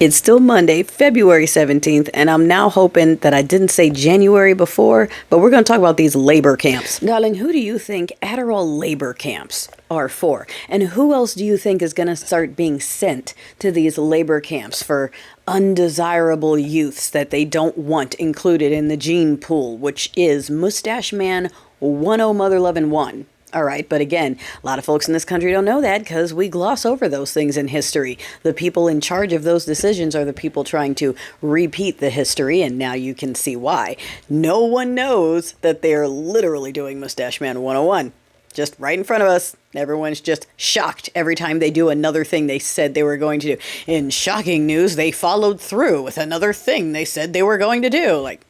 It's still Monday, February 17th, and I'm now hoping that I didn't say January before, but we're going to talk about these labor camps. Darling, who do you think Adderall labor camps are for? And who else do you think is going to start being sent to these labor camps for undesirable youths that they don't want included in the gene pool, which is Mustache Man 10 Mother Lovin' 1? All right, but again, a lot of folks in this country don't know that because we gloss over those things in history. The people in charge of those decisions are the people trying to repeat the history, and now you can see why. No one knows that they're literally doing Mustache Man 101. Just right in front of us. Everyone's just shocked every time they do another thing they said they were going to do. In shocking news, they followed through with another thing they said they were going to do. Like,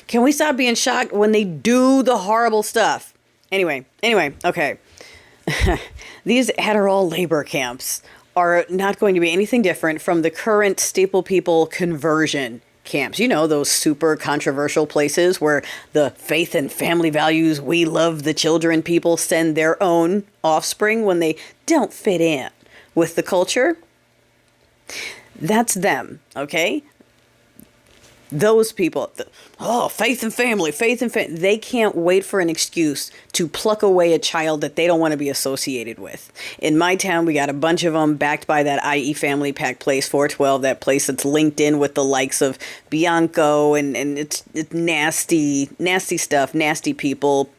can we stop being shocked when they do the horrible stuff? Anyway, okay. These Adderall labor camps are not going to be anything different from the current SteeplePeople conversion camps. You know, those super controversial places where the faith and family values, we love the children people send their own offspring when they don't fit in with the culture. That's them, okay? Those people, faith and family, they can't wait for an excuse to pluck away a child that they don't want to be associated with. In my town, we got a bunch of them backed by that IE Family Pack Place 412, that place that's linked in with the likes of Bianco, and it's nasty stuff, nasty people.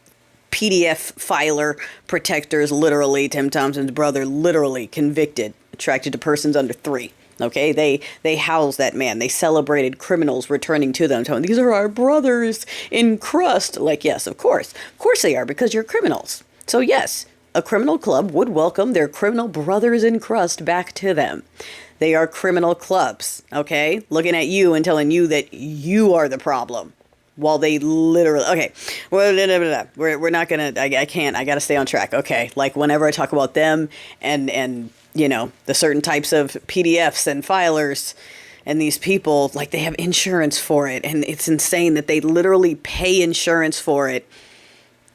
PDF filer protectors, literally, Tim Thompson's brother, literally convicted, attracted to persons under 3. Okay, they housed that man. They celebrated criminals returning to them, telling these are our brothers in crust. Like, yes, of course they are, because you're criminals. So yes, a criminal club would welcome their criminal brothers in crust back to them. They are criminal clubs, okay, looking at you and telling you that you are the problem. While they literally, okay, well, we're not gonna, I can't, I gotta stay on track, okay? Like, whenever I talk about them and you know, the certain types of PDFs and filers and these people, like, they have insurance for it, and it's insane that they literally pay insurance for it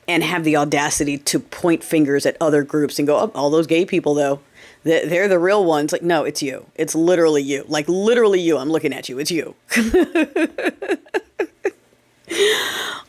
and have the audacity to point fingers at other groups and go, oh, all those gay people, though, they're the real ones. Like, no, it's you. It's literally you. Like, literally you. I'm looking at you. It's you.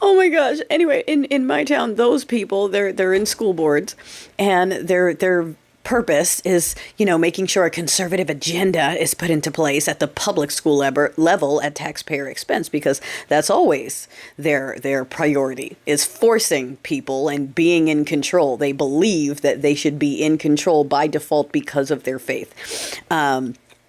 Oh my gosh. Anyway, in my town, those people, they're in school boards, and their purpose is, you know, making sure a conservative agenda is put into place at the public school level at taxpayer expense, because that's always their priority, is forcing people and being in control. They believe that they should be in control by default because of their faith.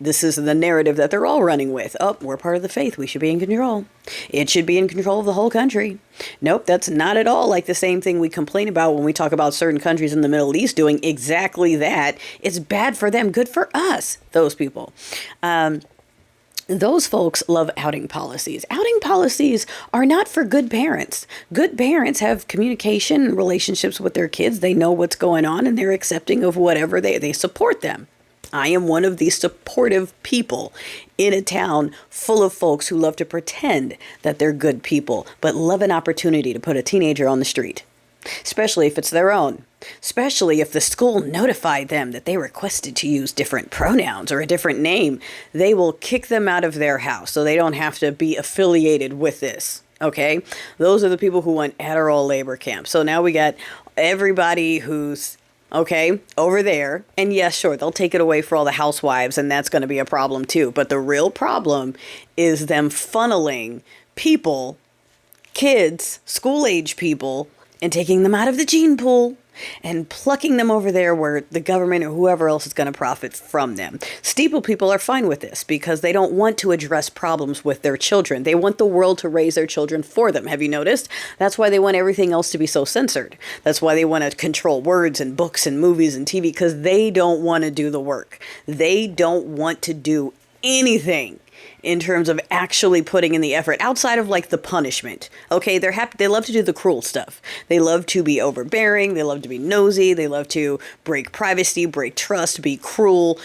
This is the narrative that they're all running with. Oh, we're part of the faith. We should be in control. It should be in control of the whole country. Nope, that's not at all like the same thing we complain about when we talk about certain countries in the Middle East doing exactly that. It's bad for them, good for us, those people. Those folks love outing policies. Outing policies are not for good parents. Good parents have communication and relationships with their kids. They know what's going on, and they're accepting of whatever they support them. I am one of these supportive people in a town full of folks who love to pretend that they're good people, but love an opportunity to put a teenager on the street, especially if it's their own, especially if the school notified them that they requested to use different pronouns or a different name. They will kick them out of their house so they don't have to be affiliated with this. Okay, those are the people who want Adderall labor camp. So now we got everybody who's over there. And yes, sure, they'll take it away for all the housewives, and that's going to be a problem too. But the real problem is them funneling people, kids, school-age people, and taking them out of the gene pool and plucking them over there where the government or whoever else is going to profit from them. Steeple people are fine with this because they don't want to address problems with their children. They want the world to raise their children for them. Have you noticed? That's why they want everything else to be so censored. That's why they want to control words and books and movies and TV, because they don't want to do the work. They don't want to do anything in terms of actually putting in the effort outside of like the punishment. Okay, they love to do the cruel stuff. They love to be overbearing. They love to be nosy. They love to break privacy, break trust, be cruel,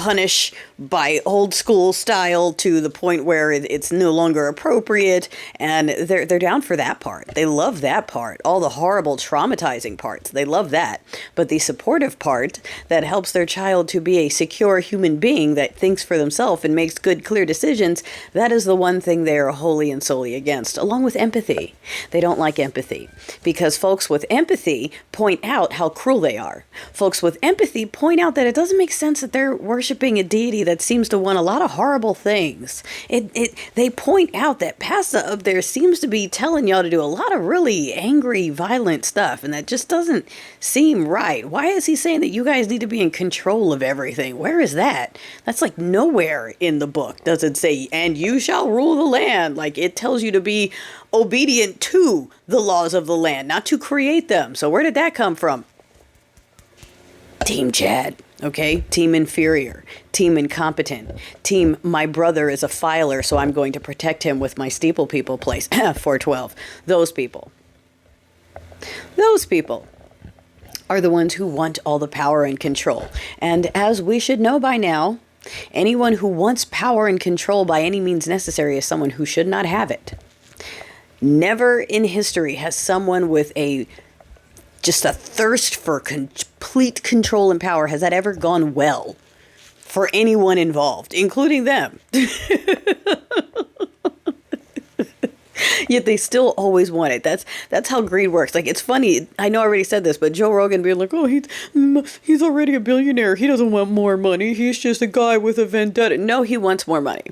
punish by old school style to the point where it's no longer appropriate, and they're down for that part. They love that part. All the horrible, traumatizing parts, they love that. But the supportive part that helps their child to be a secure human being that thinks for themselves and makes good, clear decisions, that is the one thing they are wholly and solely against, along with empathy. They don't like empathy because folks with empathy point out how cruel they are. Folks with empathy point out that it doesn't make sense that they're worshiping a deity that seems to want a lot of horrible things. They point out that Pasta up there seems to be telling y'all to do a lot of really angry, violent stuff, and that just doesn't seem right. Why is he saying that you guys need to be in control of everything? Where is that? That's like nowhere in the book does it say, and you shall rule the land. Like, it tells you to be obedient to the laws of the land, not to create them. So where did that come from? Team Chad. Okay, team inferior, team incompetent, team my brother is a filer, so I'm going to protect him with my SteeplePeople place. 412. Those people are the ones who want all the power and control. And as we should know by now, anyone who wants power and control by any means necessary is someone who should not have it. Never in history has someone with just a thirst for complete control and power, has that ever gone well for anyone involved, including them? Yet they still always want it. That's how greed works. Like, it's funny. I know I already said this, but Joe Rogan being like, oh, he's already a billionaire. He doesn't want more money. He's just a guy with a vendetta. No, he wants more money.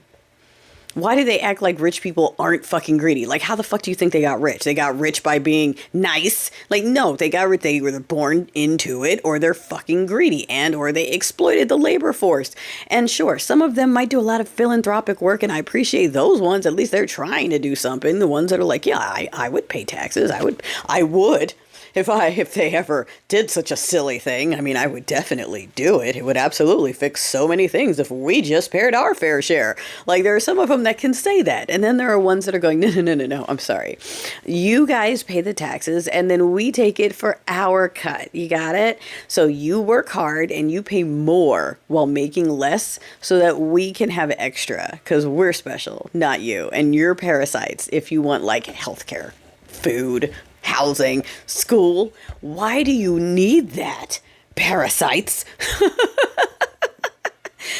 Why do they act like rich people aren't fucking greedy? Like, how the fuck do you think they got rich? They got rich by being nice? Like, no, they got rich. They were born into it, or they're fucking greedy, or they exploited the labor force. And sure, some of them might do a lot of philanthropic work, and I appreciate those ones. At least they're trying to do something. The ones that are like, yeah, I would pay taxes. I would. If they ever did such a silly thing, I mean, I would definitely do it. It would absolutely fix so many things if we just paid our fair share. Like, there are some of them that can say that. And then there are ones that are going, no, I'm sorry. You guys pay the taxes, and then we take it for our cut. You got it? So you work hard, and you pay more while making less so that we can have extra, because we're special, not you. And you're parasites if you want, like, healthcare, food, housing, school. Why do you need that? Parasites.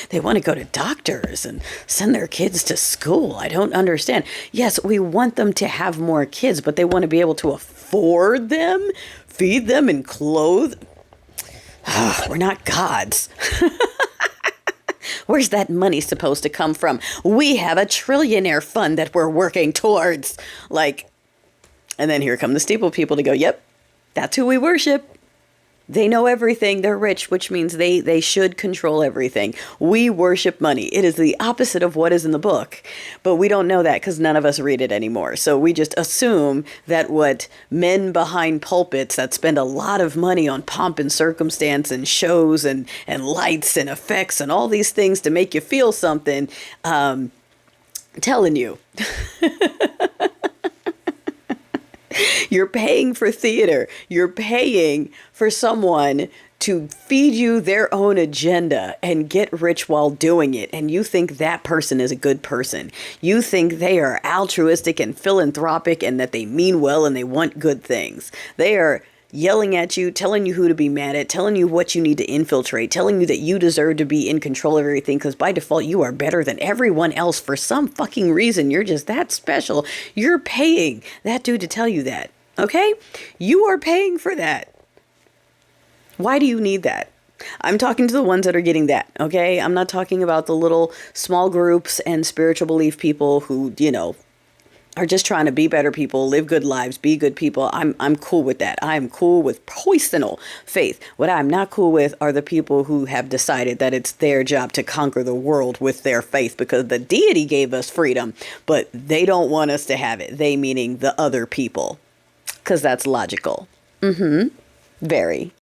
They want to go to doctors and send their kids to school. I don't understand. Yes, we want them to have more kids, but they want to be able to afford them, feed them, and clothe. We're not gods. Where's that money supposed to come from? We have a trillionaire fund that we're working towards. And then here come the SteeplePeople to go, yep, that's who we worship. They know everything. They're rich, which means they should control everything. We worship money. It is the opposite of what is in the book. But we don't know that because none of us read it anymore. So we just assume that what men behind pulpits that spend a lot of money on pomp and circumstance and shows and lights and effects and all these things to make you feel something, telling you. You're paying for theater. You're paying for someone to feed you their own agenda and get rich while doing it. And you think that person is a good person. You think they are altruistic and philanthropic and that they mean well and they want good things. They are yelling at you, telling you who to be mad at, telling you what you need to infiltrate, telling you that you deserve to be in control of everything because by default you are better than everyone else for some fucking reason. You're just that special. You're paying that dude to tell you that. Okay? You are paying for that. Why do you need that? I'm talking to the ones that are getting that, okay? I'm not talking about the little small groups and spiritual belief people who, are just trying to be better people, live good lives, be good people. I'm cool with that. I'm cool with personal faith. What I'm not cool with are the people who have decided that it's their job to conquer the world with their faith because the deity gave us freedom, but they don't want us to have it. They meaning the other people, because that's logical. Very.